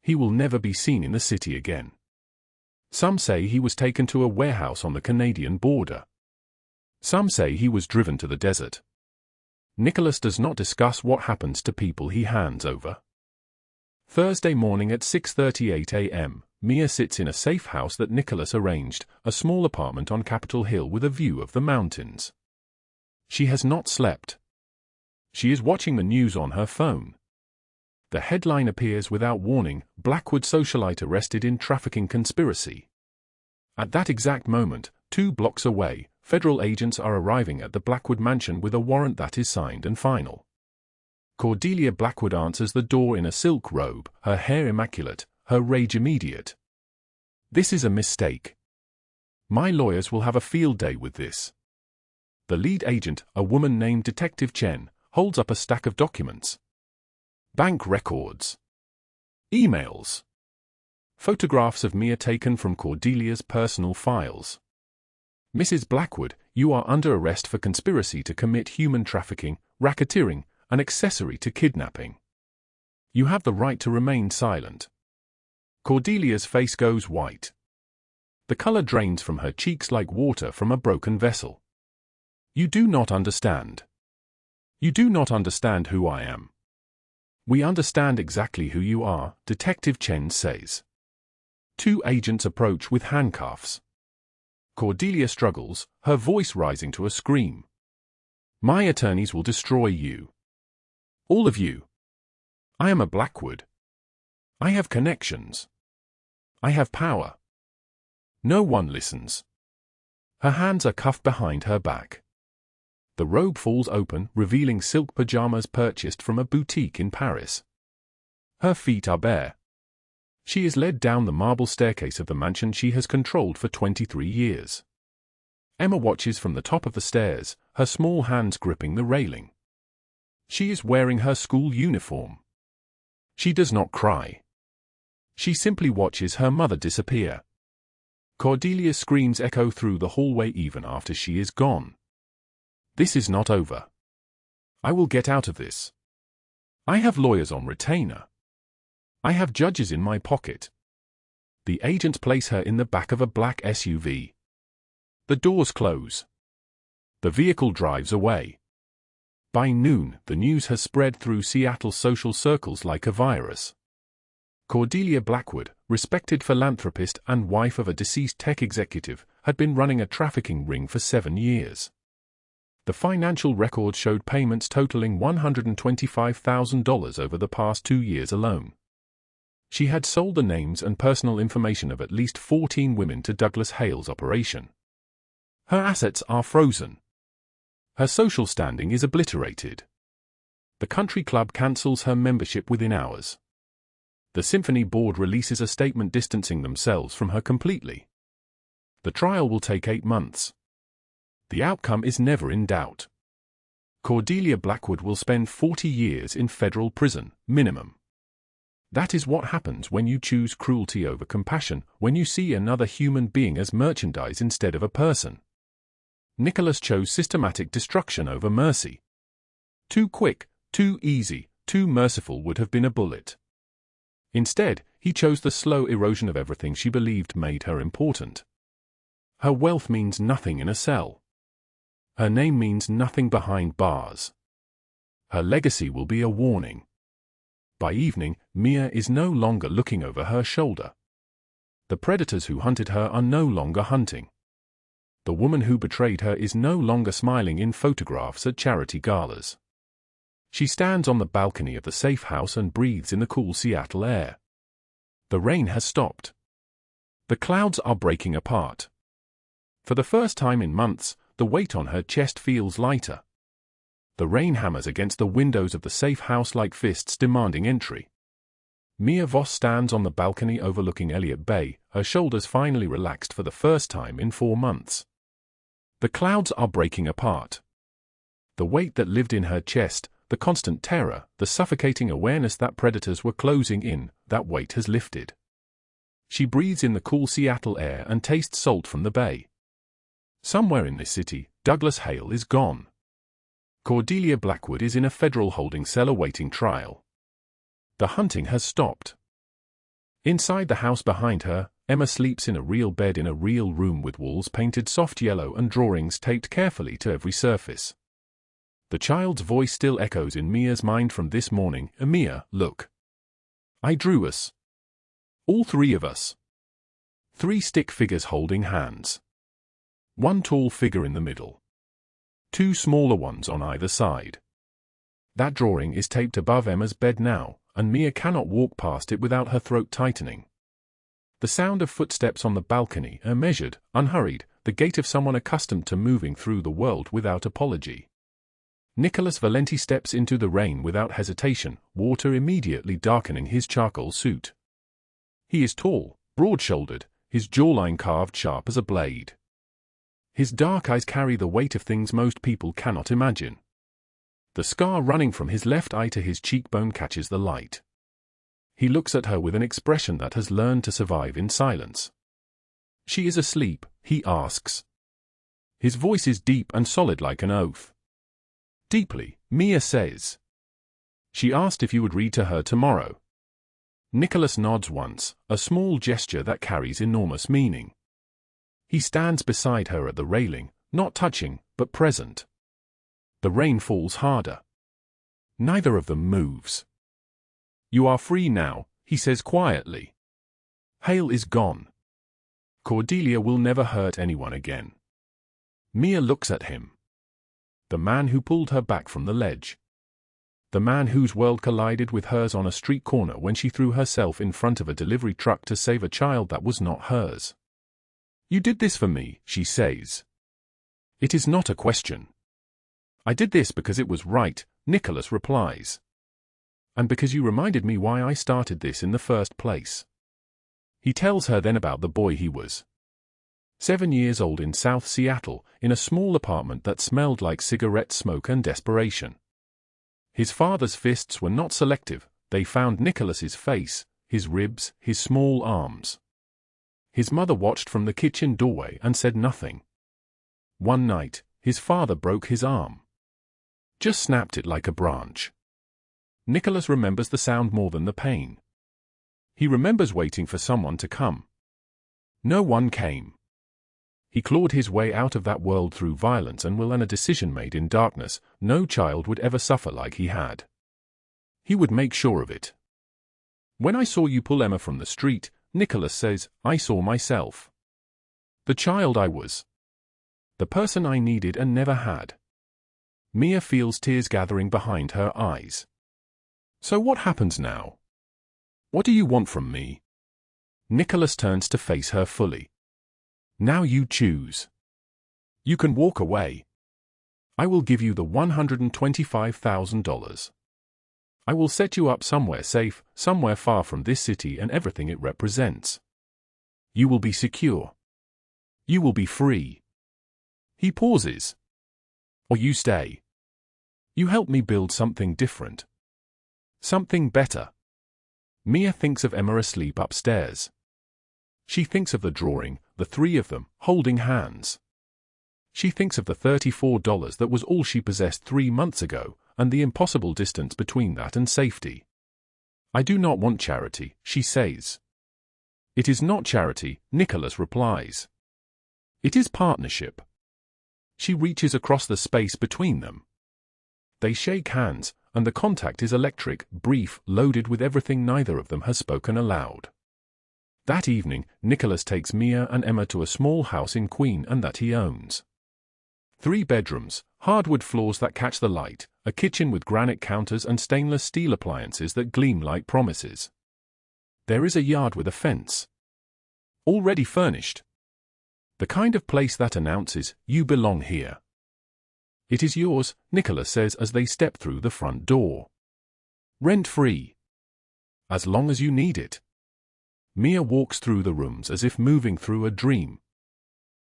He will never be seen in the city again. Some say he was taken to a warehouse on the Canadian border. Some say he was driven to the desert. Nicholas does not discuss what happens to people he hands over. Thursday morning at 6:38 a.m., Mia sits in a safe house that Nicholas arranged, a small apartment on Capitol Hill with a view of the mountains. She has not slept. She is watching the news on her phone. The headline appears without warning: Blackwood socialite arrested in trafficking conspiracy. At that exact moment, 2 blocks away, federal agents are arriving at the Blackwood mansion with a warrant that is signed and final. Cordelia Blackwood answers the door in a silk robe, her hair immaculate, her rage immediate. "This is a mistake. My lawyers will have a field day with this." The lead agent, a woman named Detective Chen, holds up a stack of documents. Bank records. Emails. Photographs of Mia taken from Cordelia's personal files. "Mrs. Blackwood, you are under arrest for conspiracy to commit human trafficking, racketeering, and accessory to kidnapping. You have the right to remain silent." Cordelia's face goes white. The color drains from her cheeks like water from a broken vessel. "You do not understand. You do not understand who I am." "We understand exactly who you are," Detective Chen says. 2 agents approach with handcuffs. Cordelia struggles, her voice rising to a scream. "My attorneys will destroy you. All of you. I am a Blackwood. I have connections. I have power." No one listens. Her hands are cuffed behind her back. The robe falls open, revealing silk pajamas purchased from a boutique in Paris. Her feet are bare. She is led down the marble staircase of the mansion she has controlled for 23 years. Emma watches from the top of the stairs, her small hands gripping the railing. She is wearing her school uniform. She does not cry. She simply watches her mother disappear. Cordelia's screams echo through the hallway even after she is gone. "This is not over. I will get out of this. I have lawyers on retainer. I have judges in my pocket." The agents place her in the back of a black SUV. The doors close. The vehicle drives away. By noon, the news has spread through Seattle's social circles like a virus. Cordelia Blackwood, respected philanthropist and wife of a deceased tech executive, had been running a trafficking ring for 7 years. The financial records showed payments totaling $125,000 over the past 2 years alone. She had sold the names and personal information of at least 14 women to Douglas Hale's operation. Her assets are frozen. Her social standing is obliterated. The country club cancels her membership within hours. The symphony board releases a statement distancing themselves from her completely. The trial will take 8 months. The outcome is never in doubt. Cordelia Blackwood will spend 40 years in federal prison, minimum. That is what happens when you choose cruelty over compassion, when you see another human being as merchandise instead of a person. Nicholas chose systematic destruction over mercy. Too quick, too easy, too merciful would have been a bullet. Instead, He chose the slow erosion of everything she believed made her important. Her wealth means nothing in a cell. Her name means nothing behind bars. Her legacy will be a warning. By evening, Mia is no longer looking over her shoulder. The predators who hunted her are no longer hunting. The woman who betrayed her is no longer smiling in photographs at charity galas. She stands on the balcony of the safe house and breathes in the cool Seattle air. The rain has stopped. The clouds are breaking apart. For the first time in months, the weight on her chest feels lighter. The rain hammers against the windows of the safe house like fists demanding entry. Mia Voss stands on the balcony overlooking Elliott Bay, her shoulders finally relaxed for the first time in 4 months. The clouds are breaking apart. The weight that lived in her chest, the constant terror, the suffocating awareness that predators were closing in, that weight has lifted. She breathes in the cool Seattle air and tastes salt from the bay. Somewhere in this city, Douglas Hale is gone. Cordelia Blackwood is in a federal holding cell awaiting trial. The hunting has stopped. Inside the house behind her, Emma sleeps in a real bed in a real room with walls painted soft yellow and drawings taped carefully to every surface. The child's voice still echoes in Mia's mind from this morning. Mia, look. I drew us. All 3 of us. 3 stick figures holding hands. 1 tall figure in the middle. 2 smaller ones on either side. That drawing is taped above Emma's bed now, and Mia cannot walk past it without her throat tightening. The sound of footsteps on the balcony are measured, unhurried, the gait of someone accustomed to moving through the world without apology. Nicholas Valenti steps into the rain without hesitation, water immediately darkening his charcoal suit. He is tall, broad-shouldered, his jawline carved sharp as a blade. His dark eyes carry the weight of things most people cannot imagine. The scar running from his left eye to his cheekbone catches the light. He looks at her with an expression that has learned to survive in silence. She is asleep, he asks. His voice is deep and solid like an oath. Deeply, Mia says. She asked if you would read to her tomorrow. Nicholas nods once, a small gesture that carries enormous meaning. He stands beside her at the railing, not touching, but present. The rain falls harder. Neither of them moves. You are free now, he says quietly. Hale is gone. Cordelia will never hurt anyone again. Mia looks at him. The man who pulled her back from the ledge. The man whose world collided with hers on a street corner when she threw herself in front of a delivery truck to save a child that was not hers. You did this for me, she says. It is not a question. I did this because it was right, Nicholas replies. And because you reminded me why I started this in the first place. He tells her then about the boy he was. 7 years old in South Seattle, in a small apartment that smelled like cigarette smoke and desperation. His father's fists were not selective, they found Nicholas's face, his ribs, his small arms. His mother watched from the kitchen doorway and said nothing. One night, his father broke his arm. Just snapped it like a branch. Nicholas remembers the sound more than the pain. He remembers waiting for someone to come. No one came. He clawed his way out of that world through violence and will and a decision made in darkness. No child would ever suffer like he had. He would make sure of it. When I saw you pull Emma from the street, Nicholas says, I saw myself. The child I was. The person I needed and never had. Mia feels tears gathering behind her eyes. So what happens now? What do you want from me? Nicholas turns to face her fully. Now you choose. You can walk away. I will give you the $125,000. I will set you up somewhere safe, somewhere far from this city and everything it represents. You will be secure. You will be free. He pauses. Or you stay. You help me build something different. Something better. Mia thinks of Emma asleep upstairs. She thinks of the drawing, the 3 of them, holding hands. She thinks of the $34 that was all she possessed 3 months ago, and the impossible distance between that and safety. I do not want charity, she says. It is not charity, Nicholas replies. It is partnership. She reaches across the space between them. They shake hands, and the contact is electric, brief, loaded with everything neither of them has spoken aloud. That evening, Nicholas takes Mia and Emma to a small house in Queen and that he owns. 3 bedrooms, hardwood floors that catch the light, a kitchen with granite counters and stainless steel appliances that gleam like promises. There is a yard with a fence. Already furnished. The kind of place that announces, you belong here. It is yours, Nicholas says as they step through the front door. Rent-free. As long as you need it. Mia walks through the rooms as if moving through a dream.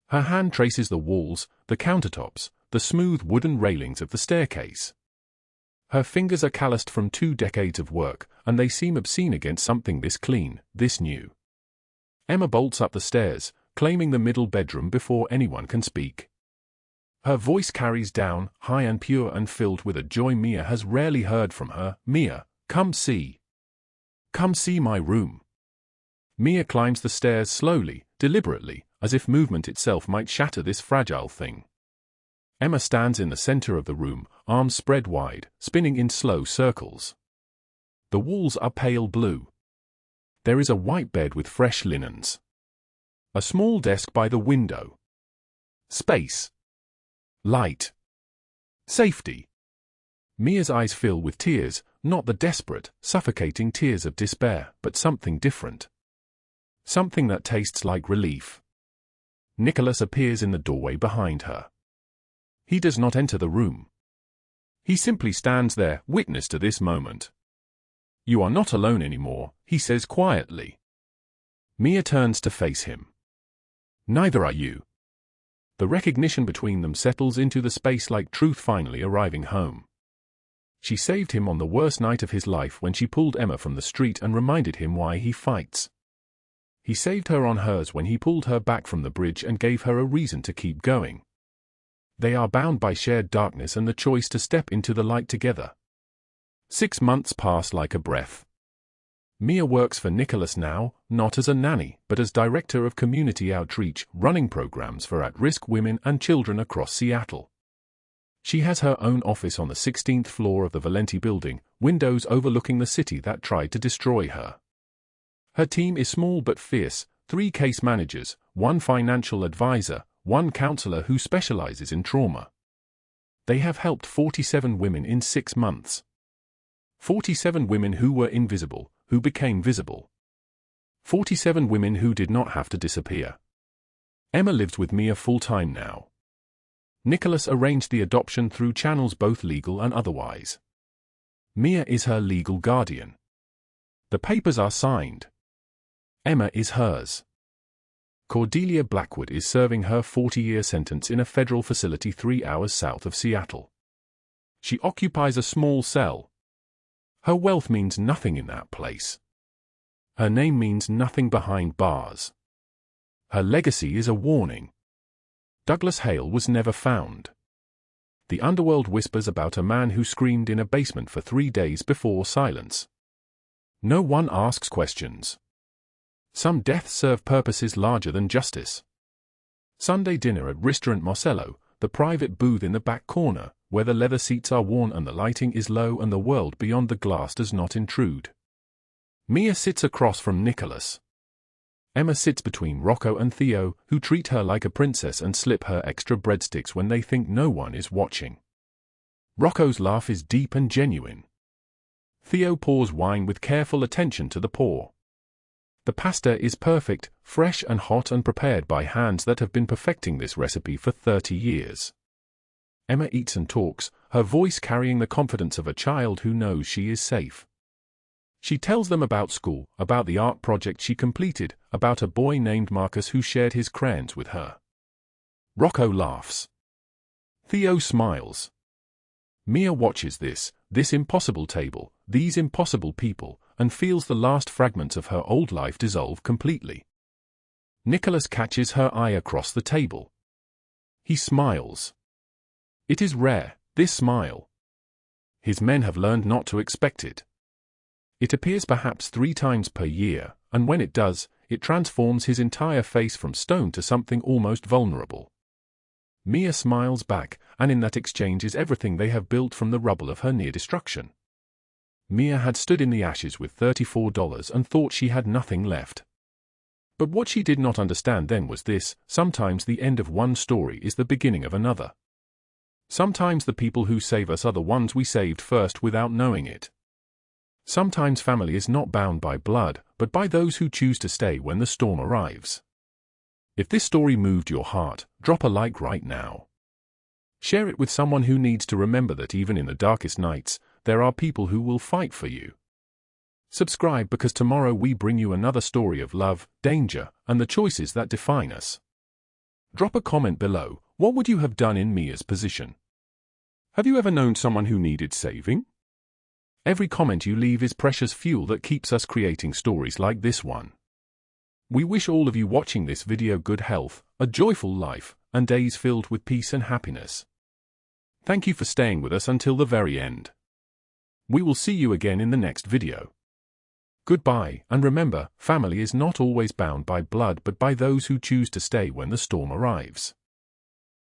Her hand traces the walls, the countertops, the smooth wooden railings of the staircase. Her fingers are calloused from 2 decades of work, and they seem obscene against something this clean, this new. Emma bolts up the stairs, claiming the middle bedroom before anyone can speak. Her voice carries down, high and pure and filled with a joy Mia has rarely heard from her. Mia, come see. Come see my room. Mia climbs the stairs slowly, deliberately, as if movement itself might shatter this fragile thing. Emma stands in the center of the room, arms spread wide, spinning in slow circles. The walls are pale blue. There is a white bed with fresh linens. A small desk by the window. Space. Light. Safety. Mia's eyes fill with tears, not the desperate, suffocating tears of despair, but something different. Something that tastes like relief. Nicholas appears in the doorway behind her. He does not enter the room. He simply stands there, witness to this moment. You are not alone anymore, he says quietly. Mia turns to face him. Neither are you. The recognition between them settles into the space like truth finally arriving home. She saved him on the worst night of his life when she pulled Emma from the street and reminded him why he fights. He saved her on hers when he pulled her back from the bridge and gave her a reason to keep going. They are bound by shared darkness and the choice to step into the light together. 6 months pass like a breath. Mia works for Nicholas now, not as a nanny, but as director of community outreach, running programs for at-risk women and children across Seattle. She has her own office on the 16th floor of the Valenti building, windows overlooking the city that tried to destroy her. Her team is small but fierce, 3 case managers, 1 financial advisor, 1 counselor who specializes in trauma. They have helped 47 women in 6 months. 47 women who were invisible, who became visible. 47 women who did not have to disappear. Emma lives with Mia full-time now. Nicholas arranged the adoption through channels both legal and otherwise. Mia is her legal guardian. The papers are signed. Emma is hers. Cordelia Blackwood is serving her 40-year sentence in a federal facility 3 hours south of Seattle. She occupies a small cell. Her wealth means nothing in that place. Her name means nothing behind bars. Her legacy is a warning. Douglas Hale was never found. The underworld whispers about a man who screamed in a basement for 3 days before silence. No one asks questions. Some deaths serve purposes larger than justice. Sunday dinner at Restaurant Marcello, the private booth in the back corner, where the leather seats are worn and the lighting is low and the world beyond the glass does not intrude. Mia sits across from Nicholas. Emma sits between Rocco and Theo, who treat her like a princess and slip her extra breadsticks when they think no one is watching. Rocco's laugh is deep and genuine. Theo pours wine with careful attention to the pour. The pasta is perfect, fresh and hot and prepared by hands that have been perfecting this recipe for 30 years. Emma eats and talks, her voice carrying the confidence of a child who knows she is safe. She tells them about school, about the art project she completed, about a boy named Marcus who shared his crayons with her. Rocco laughs. Theo smiles. Mia watches this impossible table, these impossible people, and feels the last fragments of her old life dissolve completely. Nicholas catches her eye across the table. He smiles. It is rare, this smile. His men have learned not to expect it. It appears perhaps 3 times per year, and when it does, it transforms his entire face from stone to something almost vulnerable. Mia smiles back, and in that exchange is everything they have built from the rubble of her near destruction. Mia had stood in the ashes with $34 and thought she had nothing left. But what she did not understand then was this: sometimes the end of one story is the beginning of another. Sometimes the people who save us are the ones we saved first without knowing it. Sometimes family is not bound by blood, but by those who choose to stay when the storm arrives. If this story moved your heart, drop a like right now. Share it with someone who needs to remember that even in the darkest nights, there are people who will fight for you. Subscribe, because tomorrow we bring you another story of love, danger, and the choices that define us. Drop a comment below. What would you have done in Mia's position? Have you ever known someone who needed saving? Every comment you leave is precious fuel that keeps us creating stories like this one. We wish all of you watching this video good health, a joyful life, and days filled with peace and happiness. Thank you for staying with us until the very end. We will see you again in the next video. Goodbye, and remember, family is not always bound by blood but by those who choose to stay when the storm arrives.